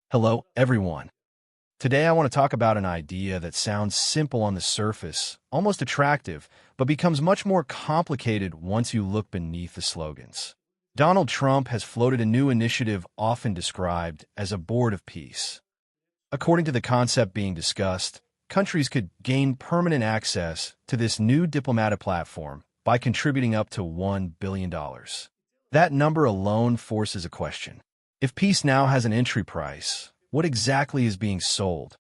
Hello, everyone. Today I want to talk about an idea that sounds simple on the surface, almost attractive, but becomes much more complicated once you look beneath the slogans. Donald Trump has floated a new initiative often described as a board of peace. According to the concept being discussed, countries could gain permanent access to this new diplomatic platform by contributing up to $1 billion. That number alone forces a question. If peace now has an entry price, what exactly is being sold?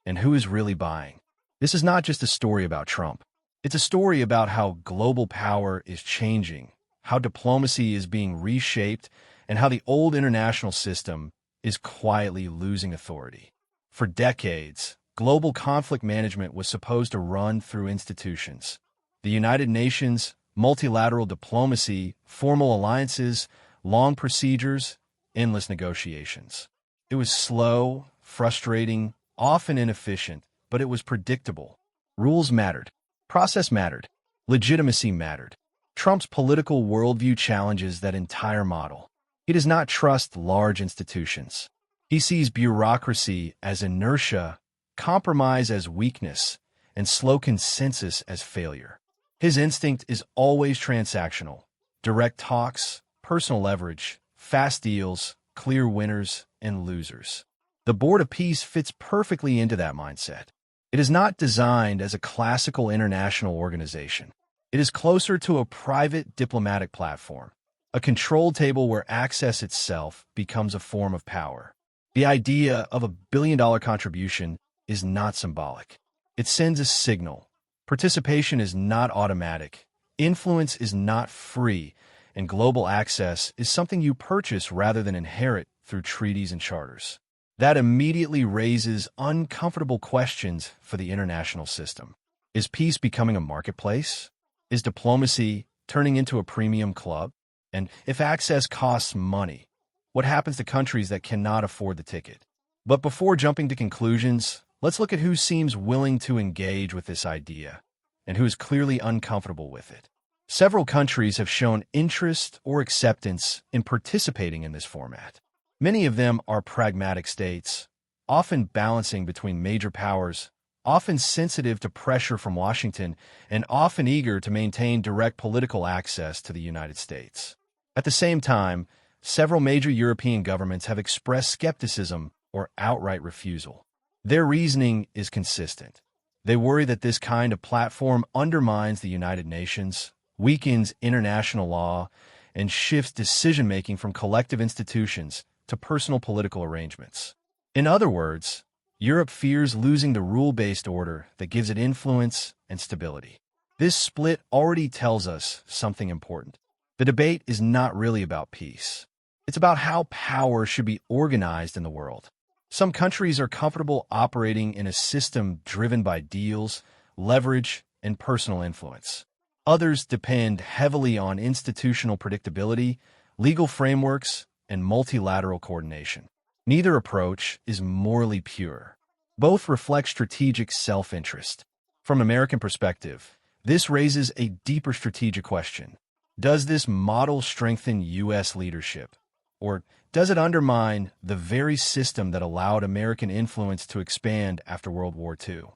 And who is really buying? This is not just a story about Trump. It's a story about how global power is changing, how diplomacy is being reshaped, and how the old international system is quietly losing authority. For decades, global conflict management was supposed to run through institutions. The United Nations, multilateral diplomacy, formal alliances, long procedures, endless negotiations. It was slow, frustrating, often inefficient, but it was predictable. Rules mattered. Process mattered. Legitimacy mattered. Trump's political worldview challenges that entire model. He does not trust large institutions. He sees bureaucracy as inertia, compromise as weakness, and slow consensus as failure. His instinct is always transactional. Direct talks, personal leverage, fast deals, clear winners, and losers. The Board of Peace fits perfectly into that mindset. It is not designed as a classical international organization. It is closer to a private diplomatic platform, a control table where access itself becomes a form of power. The idea of $1 billion contribution is not symbolic. It sends a signal. Participation is not automatic. Influence is not free. And global access is something you purchase rather than inherit through treaties and charters. That immediately raises uncomfortable questions for the international system. Is peace becoming a marketplace? Is diplomacy turning into a premium club? And if access costs money, what happens to countries that cannot afford the ticket? But before jumping to conclusions, let's look at who seems willing to engage with this idea and who is clearly uncomfortable with it. Several countries have shown interest or acceptance in participating in this format. Many of them are pragmatic states, often balancing between major powers, often sensitive to pressure from Washington, and often eager to maintain direct political access to the United States. At the same time, several major European governments have expressed skepticism or outright refusal. Their reasoning is consistent. They worry that this kind of platform undermines the United Nations, weakens international law, and shifts decision-making from collective institutions to personal political arrangements. In other words, Europe fears losing the rule-based order that gives it influence and stability. This split already tells us something important. The debate is not really about peace. It's about how power should be organized in the world. Some countries are comfortable operating in a system driven by deals, leverage, and personal influence. Others depend heavily on institutional predictability, legal frameworks, and multilateral coordination. Neither approach is morally pure. Both reflect strategic self-interest. From an American perspective, this raises a deeper strategic question. Does this model strengthen U.S. leadership? Or does it undermine the very system that allowed American influence to expand after World War II?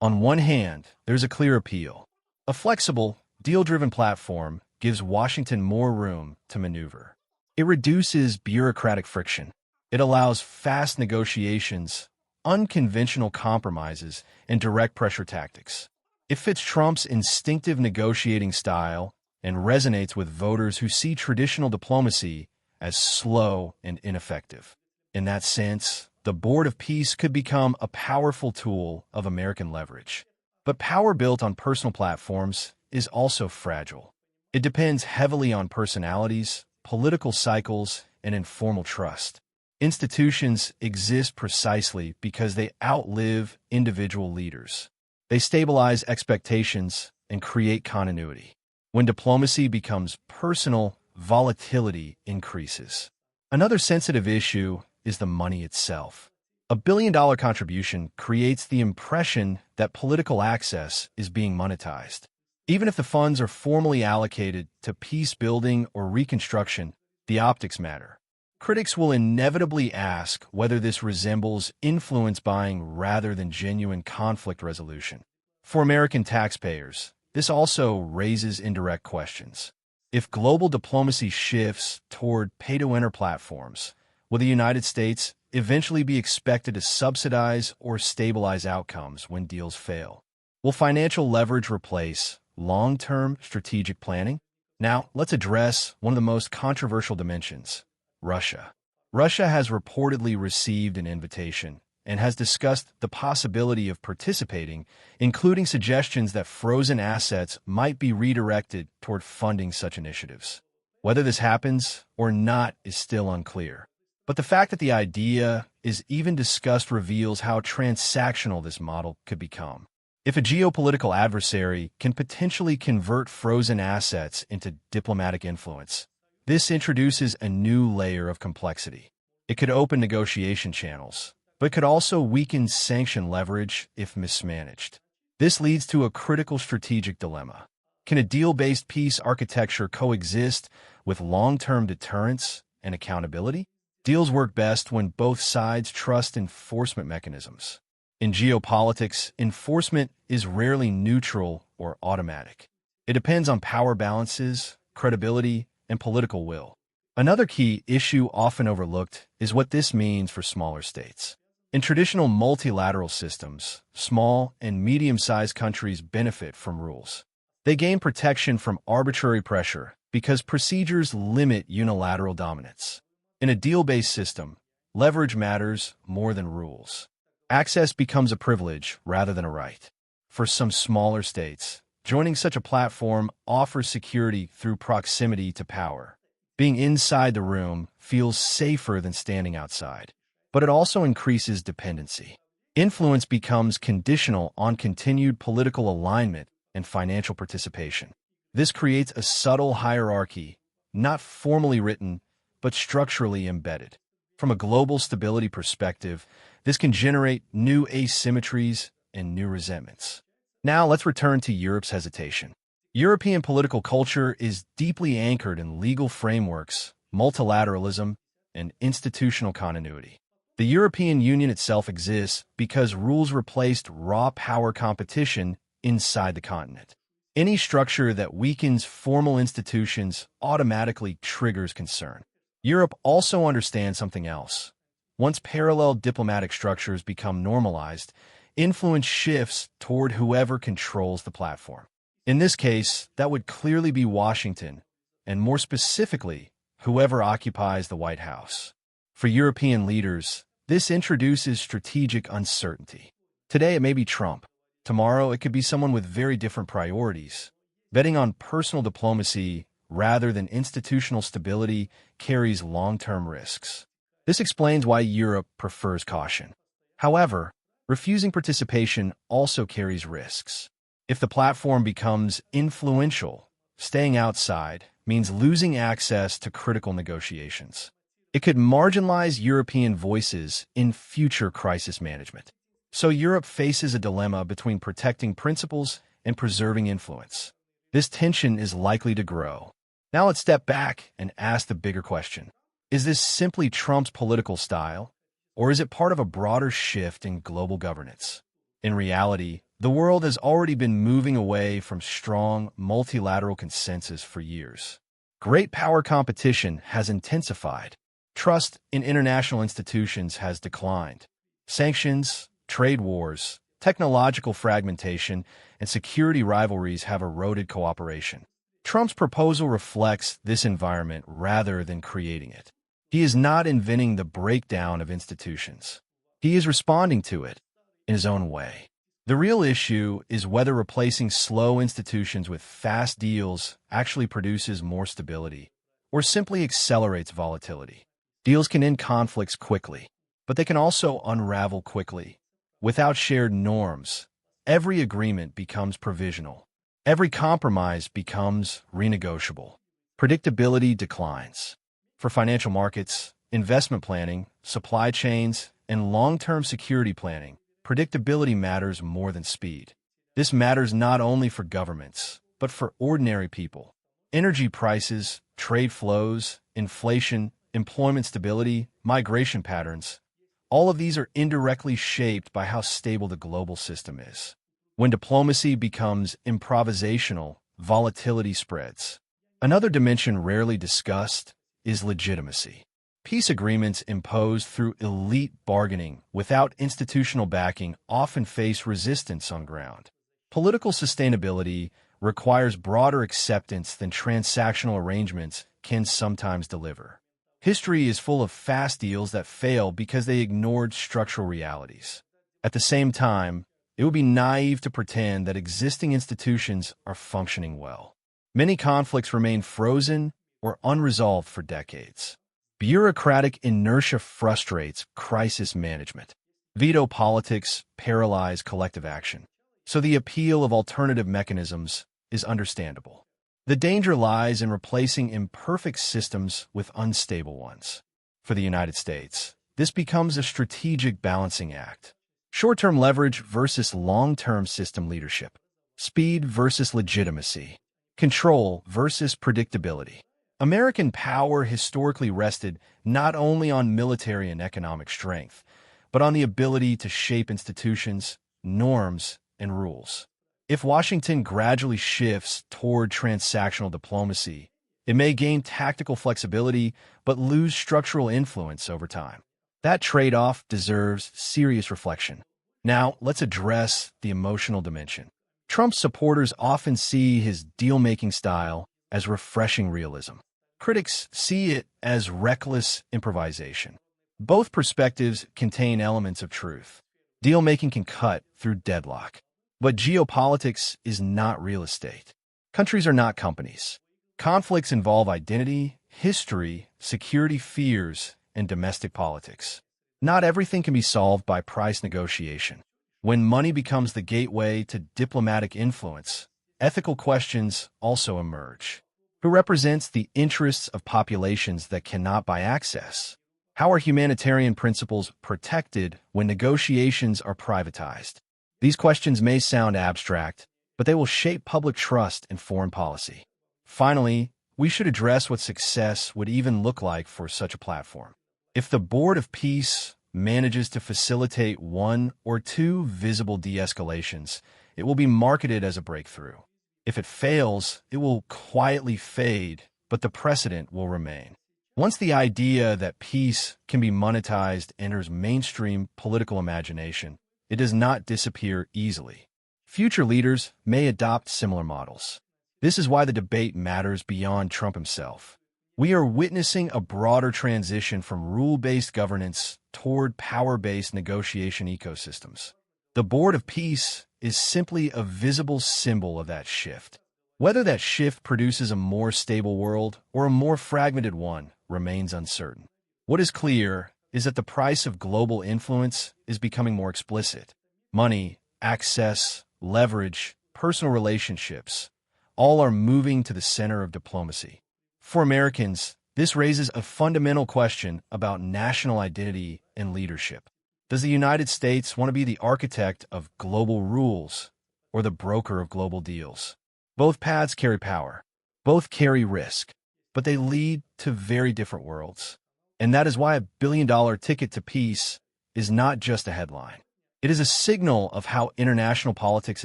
On one hand, there's a clear appeal. A flexible, deal-driven platform gives Washington more room to maneuver. It reduces bureaucratic friction. It allows fast negotiations, unconventional compromises, and direct pressure tactics. It fits Trump's instinctive negotiating style and resonates with voters who see traditional diplomacy as slow and ineffective. In that sense, the Board of Peace could become a powerful tool of American leverage. But power built on personal platforms is also fragile. It depends heavily on personalities, political cycles, and informal trust. Institutions exist precisely because they outlive individual leaders. They stabilize expectations and create continuity. When diplomacy becomes personal, volatility increases. Another sensitive issue is the money itself. $1 billion contribution creates the impression that political access is being monetized. Even if the funds are formally allocated to peace building or reconstruction, the optics matter. Critics will inevitably ask whether this resembles influence buying rather than genuine conflict resolution. For American taxpayers, this also raises indirect questions. If global diplomacy shifts toward pay-to-enter platforms, will the United States eventually be expected to subsidize or stabilize outcomes when deals fail? Will financial leverage replace long-term strategic planning? Now, let's address one of the most controversial dimensions: Russia. Russia has reportedly received an invitation and has discussed the possibility of participating, including suggestions that frozen assets might be redirected toward funding such initiatives. Whether this happens or not is still unclear. But the fact that the idea is even discussed reveals how transactional this model could become. If a geopolitical adversary can potentially convert frozen assets into diplomatic influence, this introduces a new layer of complexity. It could open negotiation channels, but could also weaken sanction leverage if mismanaged. This leads to a critical strategic dilemma. Can a deal-based peace architecture coexist with long-term deterrence and accountability? Deals work best when both sides trust enforcement mechanisms. In geopolitics, enforcement is rarely neutral or automatic. It depends on power balances, credibility, and political will. Another key issue often overlooked is what this means for smaller states. In traditional multilateral systems, small and medium-sized countries benefit from rules. They gain protection from arbitrary pressure because procedures limit unilateral dominance. In a deal-based system, leverage matters more than rules. Access becomes a privilege rather than a right. For some smaller states, joining such a platform offers security through proximity to power. Being inside the room feels safer than standing outside, but it also increases dependency. Influence becomes conditional on continued political alignment and financial participation. This creates a subtle hierarchy, not formally written, but structurally embedded. From a global stability perspective, this can generate new asymmetries and new resentments. Now let's return to Europe's hesitation. European political culture is deeply anchored in legal frameworks, multilateralism, and institutional continuity. The European Union itself exists because rules replaced raw power competition inside the continent. Any structure that weakens formal institutions automatically triggers concern. Europe also understands something else. Once parallel diplomatic structures become normalized, influence shifts toward whoever controls the platform. In this case, that would clearly be Washington, and more specifically, whoever occupies the White House. For European leaders, this introduces strategic uncertainty. Today it may be Trump. Tomorrow it could be someone with very different priorities. Betting on personal diplomacy rather than institutional stability carries long-term risks. This explains why Europe prefers caution. However, refusing participation also carries risks. If the platform becomes influential, staying outside means losing access to critical negotiations. It could marginalize European voices in future crisis management. So Europe faces a dilemma between protecting principles and preserving influence. This tension is likely to grow. Now let's step back and ask the bigger question. Is this simply Trump's political style, or is it part of a broader shift in global governance? In reality, the world has already been moving away from strong, multilateral consensus for years. Great power competition has intensified. Trust in international institutions has declined. Sanctions, trade wars, technological fragmentation, and security rivalries have eroded cooperation. Trump's proposal reflects this environment rather than creating it. He is not inventing the breakdown of institutions. He is responding to it in his own way. The real issue is whether replacing slow institutions with fast deals actually produces more stability or simply accelerates volatility. Deals can end conflicts quickly, but they can also unravel quickly. Without shared norms, every agreement becomes provisional. Every compromise becomes renegotiable. Predictability declines. For financial markets, investment planning, supply chains, and long-term security planning, predictability matters more than speed. This matters not only for governments, but for ordinary people. Energy prices, trade flows, inflation, employment stability, migration patterns, all of these are indirectly shaped by how stable the global system is. When diplomacy becomes improvisational, volatility spreads. Another dimension rarely discussed is legitimacy. Peace agreements imposed through elite bargaining without institutional backing often face resistance on ground. Political sustainability requires broader acceptance than transactional arrangements can sometimes deliver. History is full of fast deals that fail because they ignored structural realities. At the same time, it would be naive to pretend that existing institutions are functioning well. Many conflicts remain frozen or unresolved for decades. Bureaucratic inertia frustrates crisis management. Veto politics paralyze collective action. So the appeal of alternative mechanisms is understandable. The danger lies in replacing imperfect systems with unstable ones. For the United States, this becomes a strategic balancing act. Short-term leverage versus long-term system leadership. Speed versus legitimacy. Control versus predictability. American power historically rested not only on military and economic strength, but on the ability to shape institutions, norms, and rules. If Washington gradually shifts toward transactional diplomacy, it may gain tactical flexibility but lose structural influence over time. That trade-off deserves serious reflection. Now, let's address the emotional dimension. Trump's supporters often see his deal-making style as refreshing realism. Critics see it as reckless improvisation. Both perspectives contain elements of truth. Deal-making can cut through deadlock. But geopolitics is not real estate. Countries are not companies. Conflicts involve identity, history, security fears, and domestic politics. Not everything can be solved by price negotiation. When money becomes the gateway to diplomatic influence, ethical questions also emerge. Who represents the interests of populations that cannot buy access? How are humanitarian principles protected when negotiations are privatized? These questions may sound abstract, but they will shape public trust in foreign policy. Finally, we should address what success would even look like for such a platform. If the Board of Peace manages to facilitate one or two visible de-escalations, it will be marketed as a breakthrough. If it fails, it will quietly fade, but the precedent will remain. Once the idea that peace can be monetized enters mainstream political imagination, it does not disappear easily. Future leaders may adopt similar models. This is why the debate matters beyond Trump himself. We are witnessing a broader transition from rule-based governance toward power-based negotiation ecosystems. The Board of Peace is simply a visible symbol of that shift. Whether that shift produces a more stable world or a more fragmented one remains uncertain. What is clear is that the price of global influence is becoming more explicit. Money, access, leverage, personal relationships, all are moving to the center of diplomacy. For Americans, this raises a fundamental question about national identity and leadership. Does the United States want to be the architect of global rules or the broker of global deals? Both paths carry power. Both carry risk, but they lead to very different worlds. And that is why a billion-dollar ticket to peace is not just a headline. It is a signal of how international politics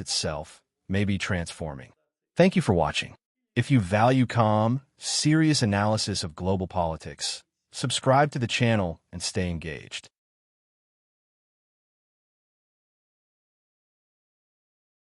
itself may be transforming. Thank you for watching. If you value calm, serious analysis of global politics, subscribe to the channel and stay engaged.